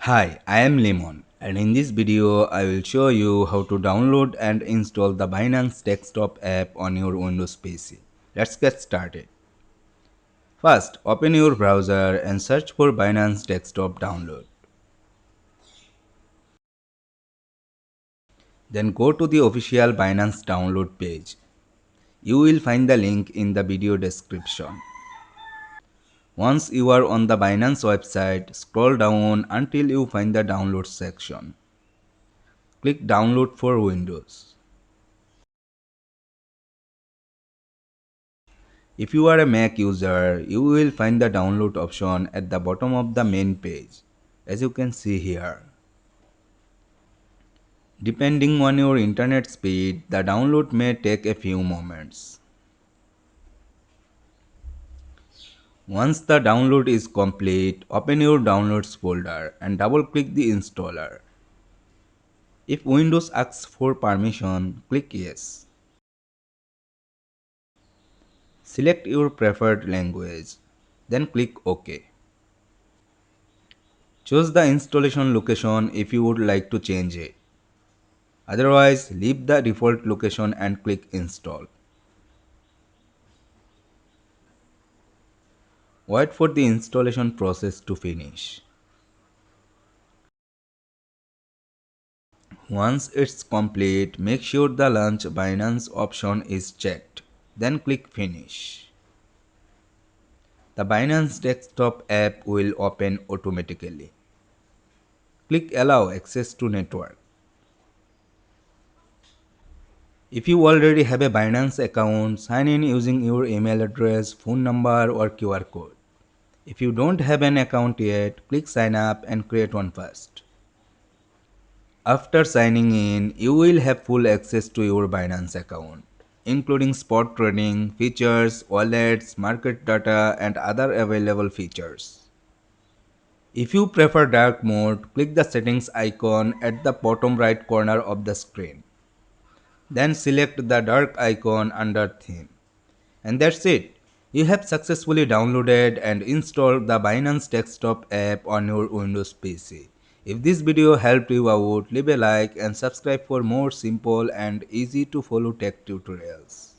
Hi, I am Lemon, and in this video I will show you how to download and install the Binance desktop app on your Windows PC. Let's get started. First, open your browser and search for Binance desktop download. Then go to the official Binance download page. You will find the link in the video description. Once you are on the Binance website, scroll down until you find the download section. Click download for Windows. If you are a Mac user, you will find the download option at the bottom of the main page, as you can see here. Depending on your internet speed, the download may take a few moments. Once the download is complete, open your downloads folder and double click the installer. If Windows asks for permission, click yes. Select your preferred language, then click OK. Choose the installation location if you would like to change it. Otherwise, leave the default location and click install. Wait for the installation process to finish. Once it's complete, make sure the launch Binance option is checked. Then click finish. The Binance desktop app will open automatically. Click allow access to network. If you already have a Binance account, sign in using your email address, phone number or QR code. If you don't have an account yet, click sign up and create one first. After signing in, you will have full access to your Binance account, including spot trading, features, wallets, market data, and other available features. If you prefer dark mode, click the settings icon at the bottom right corner of the screen. Then select the dark icon under theme. And that's it. You have successfully downloaded and installed the Binance desktop app on your Windows PC. If this video helped you out, leave a like and subscribe for more simple and easy to follow tech tutorials.